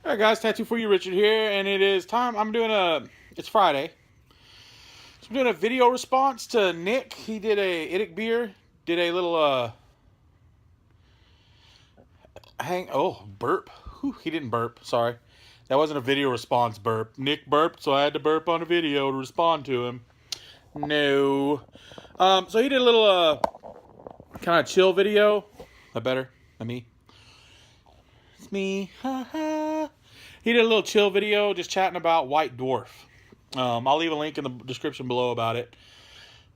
Alright guys, Tattoo for You Richard here, and it is time. It's Friday. So I'm doing a video response to Nick. He did a Idicbeer, did a little burp. Whew, he didn't burp, sorry. That wasn't a video response burp. Nick burped, so I had to burp on a video to respond to him. No. So he did a little kind of chill video. That better? That me? It's me. Ha ha. He did a little chill video just chatting about Whitedwarf. I'll leave a link in the description below about it.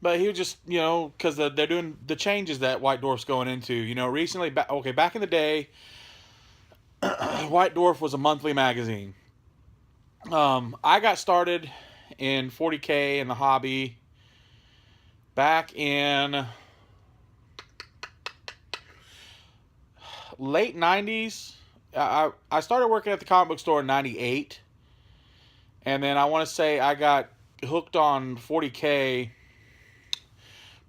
But he was just, because they're doing the changes that Whitedwarf's going into. Recently, back in the day, Whitedwarf was a monthly magazine. I got started in 40K in the hobby back in late 90s. I started working at the comic book store in 98. And then I want to say I got hooked on 40K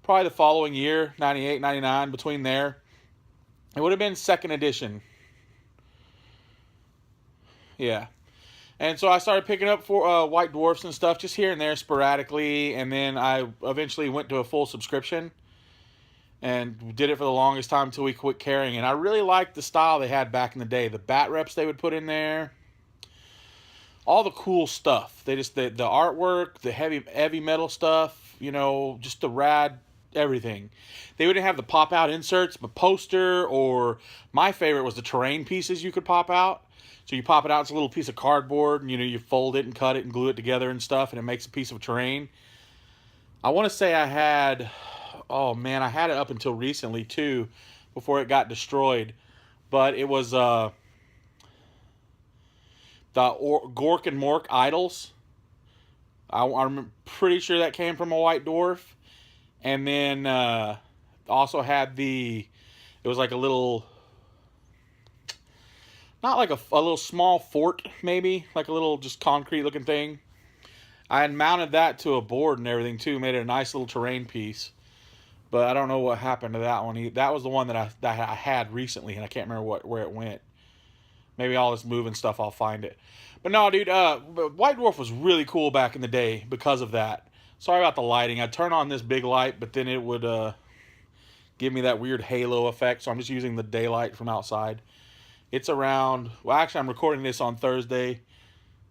probably the following year, 98, 99, between there. It would have been second edition. Yeah. And so I started picking up for Whitedwarfs and stuff just here and there sporadically. And then I eventually went to a full subscription. And did it for the longest time until we quit carrying it. I really liked the style they had back in the day. The bat reps they would put in there. All the cool stuff. The artwork, the heavy metal stuff, just the rad everything. They wouldn't have the pop-out inserts, but poster, or my favorite was the terrain pieces you could pop out. So you pop it out, it's a little piece of cardboard, and you fold it and cut it and glue it together and stuff, and it makes a piece of terrain. I want to say I had... Oh man, I had it up until recently too, before it got destroyed. But it was the Gork and Mork idols. I'm pretty sure that came from a Whitedwarf. And then also had it was like a little, not like a little small fort maybe, like a little just concrete looking thing. I had mounted that to a board and everything too, made it a nice little terrain piece. But I don't know what happened to that one. That was the one that I had recently, and I can't remember where it went. Maybe all this moving stuff, I'll find it. But no, dude, Whitedwarf was really cool back in the day because of that. Sorry about the lighting. I'd turn on this big light, but then it would give me that weird halo effect, so I'm just using the daylight from outside. It's around... Well, actually, I'm recording this on Thursday,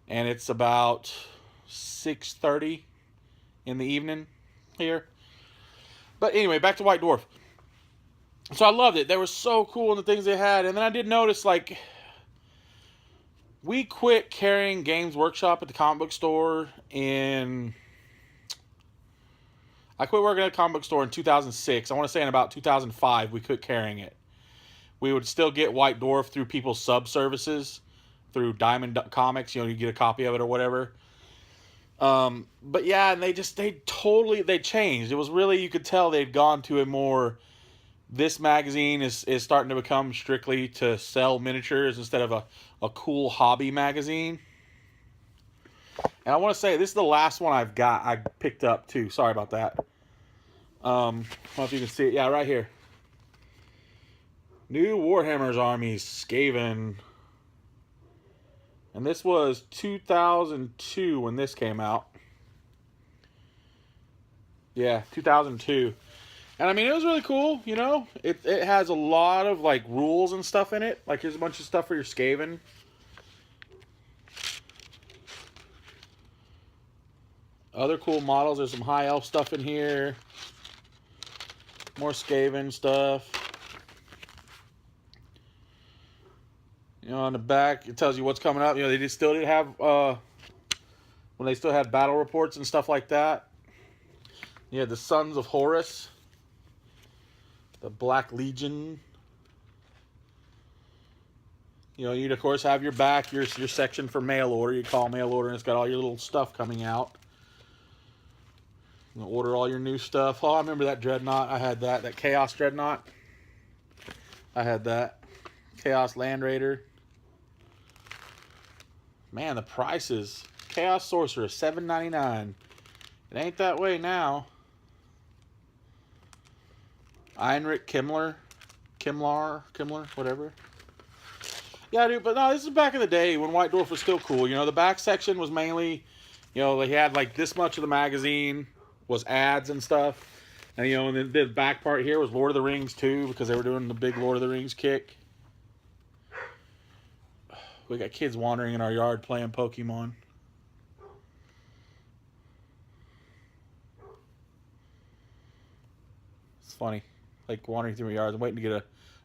and it's about 6:30 in the evening here. But anyway, back to Whitedwarf. So I loved it. They were so cool in the things they had. And then I did notice, we quit carrying Games Workshop at the comic book store I quit working at the comic book store in 2006. I want to say in about 2005, we quit carrying it. We would still get Whitedwarf through people's sub-services, through Diamond Comics. You get a copy of it or whatever. But yeah, and they changed. It was really, you could tell they'd gone to a more, this magazine is starting to become strictly to sell miniatures instead of a cool hobby magazine. And I want to say, this is the last one I picked up too. Sorry about that. I don't know if you can see it. Yeah, right here. New Warhammer's Armies, Skaven. And this was 2002 when this came out. Yeah, 2002. And I mean, it was really cool, It has a lot of, rules and stuff in it. Here's a bunch of stuff for your Skaven. Other cool models. There's some high elf stuff in here. More Skaven stuff. On the back, it tells you what's coming up. They still did have, when they still had battle reports and stuff like that. You had the Sons of Horus. The Black Legion. You'd, of course, have your back, your section for mail order. You call mail order, and it's got all your little stuff coming out. You order all your new stuff. Oh, I remember that Dreadnought. I had that. That Chaos Dreadnought. I had that. Chaos Land Raider. Man, the prices. Chaos Sorcerer, $7.99. It ain't that way now. Heinrich Kimmler, whatever. Yeah, dude, but no, this is back in the day when White Dwarf was still cool. You know, the back section was mainly, you know, they had like this much of the magazine was ads and stuff. And, you know, and then the back part here was Lord of the Rings too, because they were doing the big Lord of the Rings kick. We got kids wandering in our yard playing Pokemon. It's funny. Like wandering through my yard and waiting to get a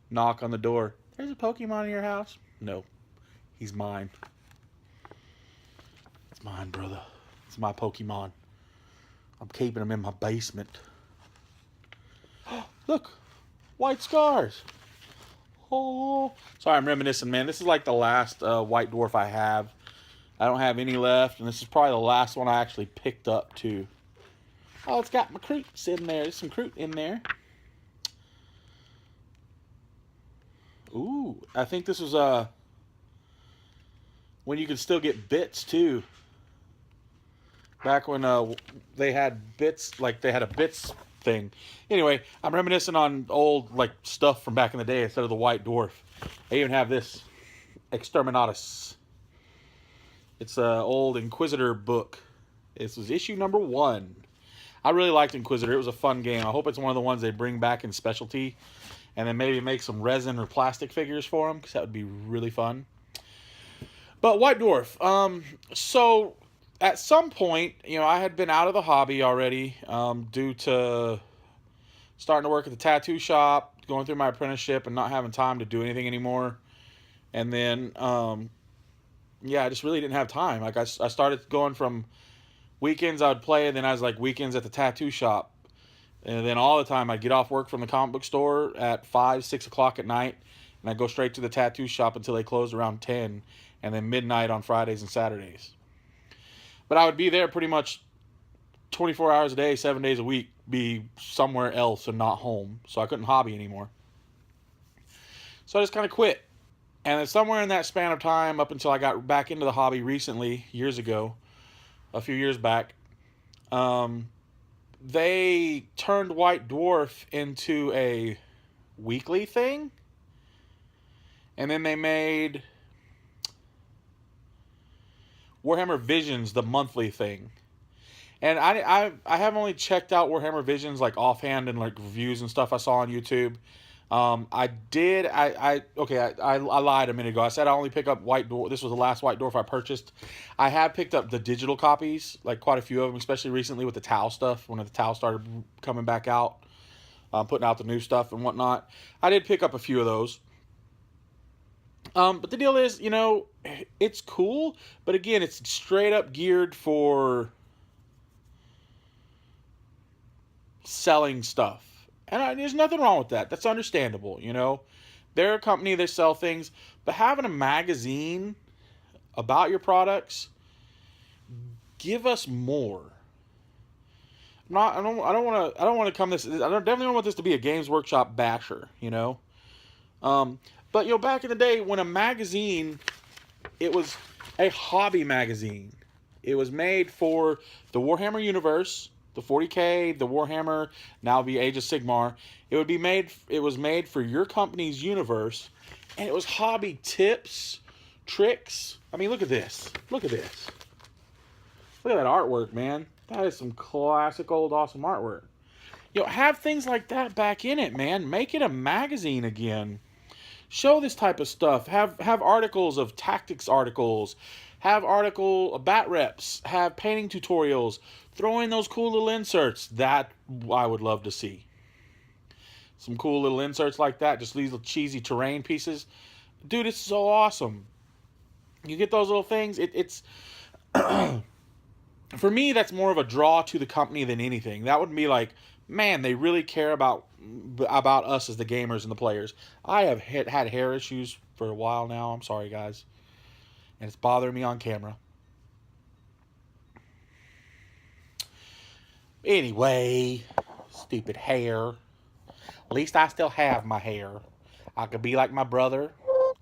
knock on the door. There's a Pokemon in your house? No. He's mine. It's mine, brother. It's my Pokemon. I'm keeping him in my basement. Look. White scars. Oh. Sorry, I'm reminiscing, man. This is like the last White Dwarf I have. I don't have any left, and this is probably the last one I actually picked up, too. Oh, it's got my Croots in there. There's some Croot in there. Ooh, I think this was when you could still get bits, too. Back when they had bits, like they had a bits thing. Anyway, I'm reminiscing on old like stuff from back in the day instead of the White Dwarf. I even have this Exterminatus. It's an old Inquisitor book. This was issue number 1. I really liked Inquisitor. It was a fun game. I hope it's one of the ones they bring back in specialty. And then maybe make some resin or plastic figures for them, because that would be really fun. But White Dwarf. So at some point, you know, I had been out of the hobby already due to starting to work at the tattoo shop, going through my apprenticeship, and not having time to do anything anymore. And then, yeah, I just really didn't have time. Like I started going from weekends I would play, and then I was like weekends at the tattoo shop. And then all the time I'd get off work from the comic book store at 5, 6 o'clock at night, and I'd go straight to the tattoo shop until they closed around 10, and then midnight on Fridays and Saturdays. But I would be there pretty much 24 hours a day, 7 days a week, be somewhere else and not home. So I couldn't hobby anymore. So I just kind of quit. And then somewhere in that span of time, up until I got back into the hobby recently, years ago, a few years back, they turned White Dwarf into a weekly thing. And then they made Warhammer Visions the monthly thing. And I have only checked out Warhammer Visions like offhand and like reviews and stuff I saw on YouTube. I lied a minute ago. I said I only pick up White Dwarf. This was the last White Dwarf I purchased. I have picked up the digital copies, like quite a few of them, especially recently with the Tau stuff, when the Tau started coming back out, putting out the new stuff and whatnot. I did pick up a few of those. But the deal is, you know, it's cool, but again, it's straight up geared for selling stuff. And there's nothing wrong with that. That's understandable, you know. They're a company, they sell things, but having a magazine about your products, give us more. I don't want to come this. I definitely don't want this to be a Games Workshop basher, you know. But you know, back in the day when a magazine, it was a hobby magazine. It was made for the Warhammer universe. The 40K, the Warhammer, now the Age of Sigmar. It was made for your company's universe, and it was hobby tips, tricks. I mean, look at this. Look at this. Look at that artwork, man. That is some classic old awesome artwork. You know, have things like that back in it, man. Make it a magazine again. Show this type of stuff. Have articles of tactics articles. Have bat reps. Have painting tutorials. Throw in those cool little inserts. That I would love to see. Some cool little inserts like that. Just these little cheesy terrain pieces. Dude, it's so awesome. You get those little things. It's for me, that's more of a draw to the company than anything. That would be like, man, they really care about us as the gamers and the players. I have had hair issues for a while now. I'm sorry, guys. And it's bothering me on camera. Anyway, stupid hair. At least I still have my hair. I could be like my brother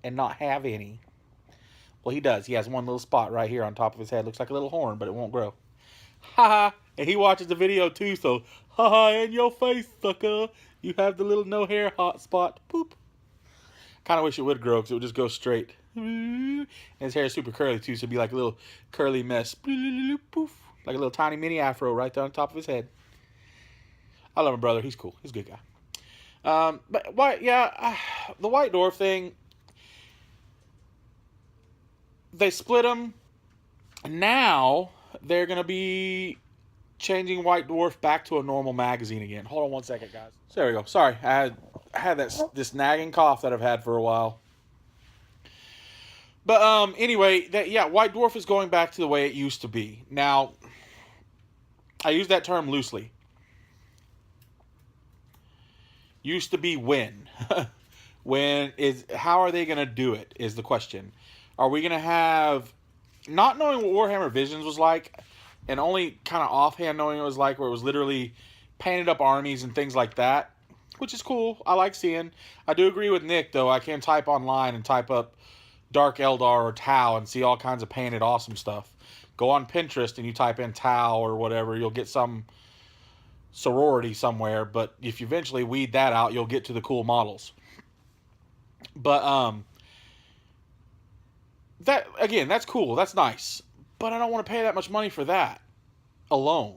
and not have any. Well, he does. He has one little spot right here on top of his head. Looks like a little horn, but it won't grow. Ha ha. And he watches the video too, so ha ha in your face, sucker. You have the little no hair hot spot. Poop. Kind of wish it would grow because it would just go straight. And his hair is super curly too, so it'd be like a little curly mess. Poof. Like a little tiny mini afro right there on top of his head. I love my brother. He's cool. He's a good guy. But why? Yeah, the White Dwarf thing. They split them. Now they're gonna be changing White Dwarf back to a normal magazine again. Hold on one second, guys. So there we go. Sorry, I had this nagging cough that I've had for a while. But anyway, White Dwarf is going back to the way it used to be. Now, I use that term loosely. Used to be when. How are they going to do it is the question. Are we going to have, not knowing what Warhammer Visions was like, and only kind of offhand knowing it was like, where it was literally painted up armies and things like that, which is cool. I like seeing. I do agree with Nick, though. I can type online and type up Dark Eldar or Tau and see all kinds of painted awesome stuff. Go on Pinterest and you type in Tau or whatever, you'll get some sorority somewhere, but if you eventually weed that out, you'll get to the cool models. But that, again, that's cool, that's nice, but I don't want to pay that much money for that alone.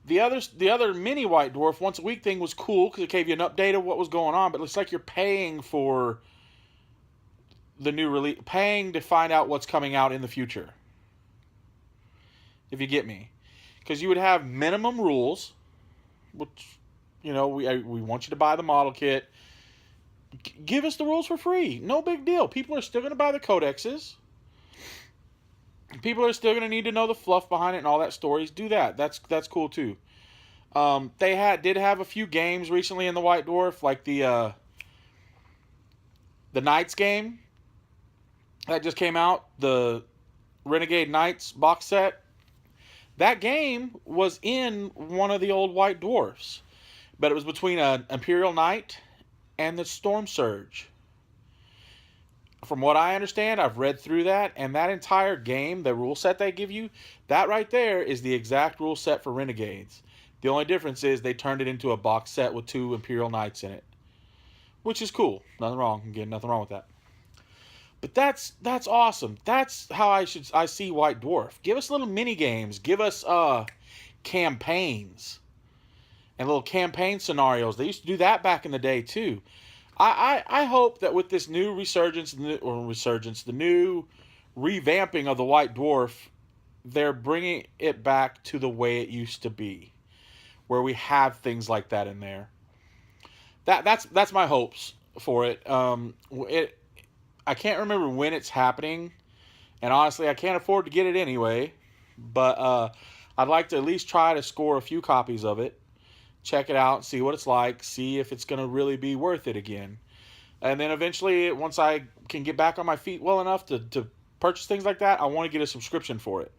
The other mini White Dwarf once a week thing was cool because it gave you an update of what was going on, but it's like you're paying for the new release, paying to find out what's coming out in the future. If you get me. Because you would have minimum rules, which, we want you to buy the model kit. Give us the rules for free. No big deal. People are still going to buy the codexes. People are still going to need to know the fluff behind it and all that stories. Do that. That's cool too. They did have a few games recently in the White Dwarf, like the Knights game that just came out, the Renegade Knights box set. That game was in one of the old White Dwarfs, but it was between an Imperial Knight and the Storm Surge. From what I understand, I've read through that, and that entire game, the rule set they give you, that right there is the exact rule set for Renegades. The only difference is they turned it into a box set with 2 Imperial Knights in it, which is cool. Nothing wrong. Again, nothing wrong with that. But that's awesome. That's how I see White Dwarf. Give us little mini games. Give us campaigns and little campaign scenarios. They used to do that back in the day too. I hope that with this new the new revamping of the White Dwarf, they're bringing it back to the way it used to be, where we have things like that in there. That's my hopes for it. I can't remember when it's happening, and honestly, I can't afford to get it anyway, but I'd like to at least try to score a few copies of it, check it out, see what it's like, see if it's going to really be worth it again. And then eventually, once I can get back on my feet well enough to purchase things like that, I want to get a subscription for it.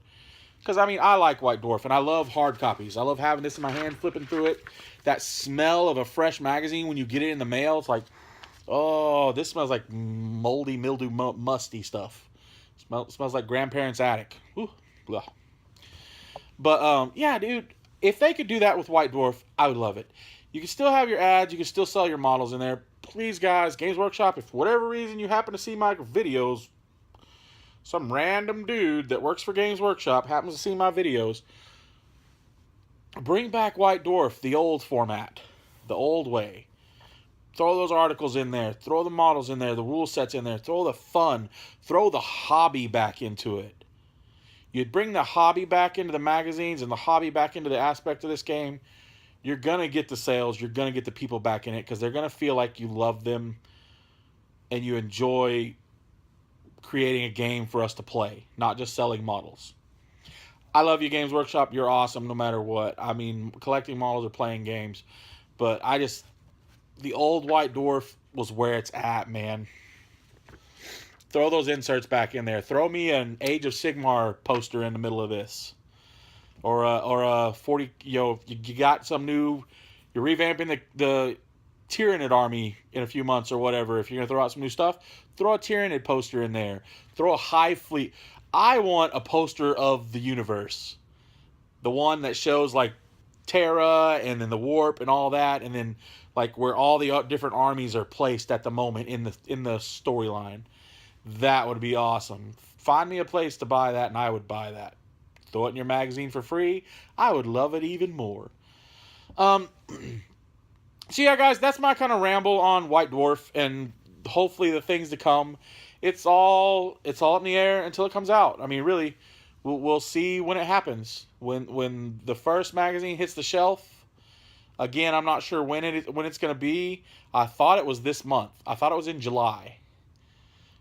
Because, I like White Dwarf, and I love hard copies. I love having this in my hand, flipping through it. That smell of a fresh magazine when you get it in the mail, it's like, oh, this smells like moldy, mildew, musty stuff. Smells like grandparents' attic. Ooh, blah. But, yeah, dude, if they could do that with White Dwarf, I would love it. You can still have your ads. You can still sell your models in there. Please, guys, Games Workshop, if for whatever reason you happen to see my videos, some random dude that works for Games Workshop happens to see my videos, bring back White Dwarf, the old format, the old way. Throw those articles in there. Throw the models in there. The rule sets in there. Throw the fun. Throw the hobby back into it. You'd bring the hobby back into the magazines and the hobby back into the aspect of this game. You're going to get the sales. You're going to get the people back in it because they're going to feel like you love them and you enjoy creating a game for us to play, not just selling models. I love you, Games Workshop. You're awesome no matter what. Collecting models or playing games. But the old White Dwarf was where it's at, man. Throw those inserts back in there. Throw me an Age of Sigmar poster in the middle of this. Or a 40, you got some new, you're revamping the Tyranid army in a few months or whatever. If you're going to throw out some new stuff, throw a Tyranid poster in there. Throw a Hive Fleet. I want a poster of the universe. The one that shows like Terra and then the warp and all that, and then like where all the different armies are placed at the moment in the storyline. That would be awesome. Find me a place to buy that, and I would buy that. Throw it in your magazine for free. I would love it even more. Um, so yeah, guys, that's my kind of ramble on White Dwarf, and hopefully the things to come. It's all in the air until it comes out. I mean, really, we'll see when it happens. When the first magazine hits the shelf. Again, I'm not sure when it's going to be. I thought it was this month. I thought it was in July.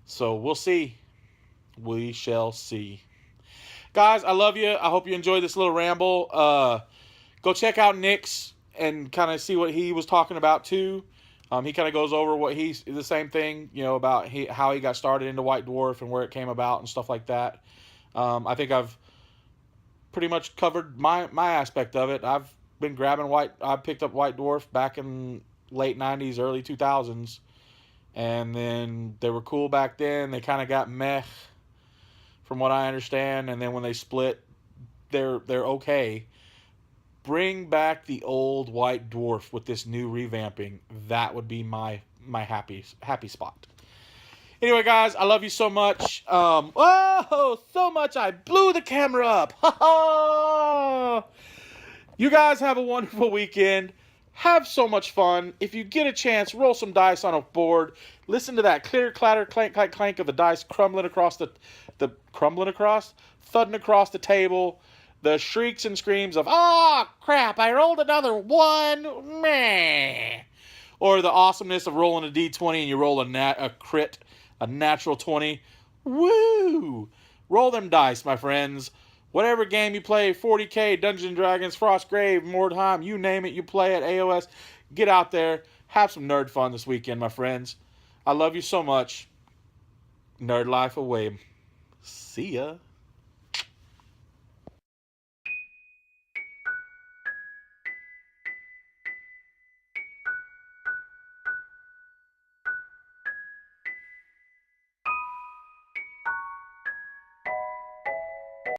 So we'll see. We shall see. Guys, I love you. I hope you enjoyed this little ramble. Go check out Nick's and kind of see what he was talking about too. He kind of goes over what the same thing, about how he got started into White Dwarf and where it came about and stuff like that. I think I've pretty much covered my aspect of it. I've been grabbing I picked up White Dwarf back in late 90s, early 2000s. And then they were cool back then. They kind of got meh from what I understand. And then when they split, they're okay. Bring back the old White Dwarf with this new revamping. That would be my happy spot. Anyway, guys, I love you so much. Oh, so much I blew the camera up. You guys have a wonderful weekend. Have so much fun. If you get a chance, roll some dice on a board. Listen to that clear clatter, clank, clank, clank of the dice thudding across the table. The shrieks and screams of, "Oh, crap, I rolled another one, meh." Or the awesomeness of rolling a d20 and you roll a crit, a natural 20. Woo! Roll them dice, my friends. Whatever game you play, 40K, Dungeons & Dragons, Frostgrave, Mordheim, you name it, you play at AOS. Get out there. Have some nerd fun this weekend, my friends. I love you so much. Nerd life away. See ya.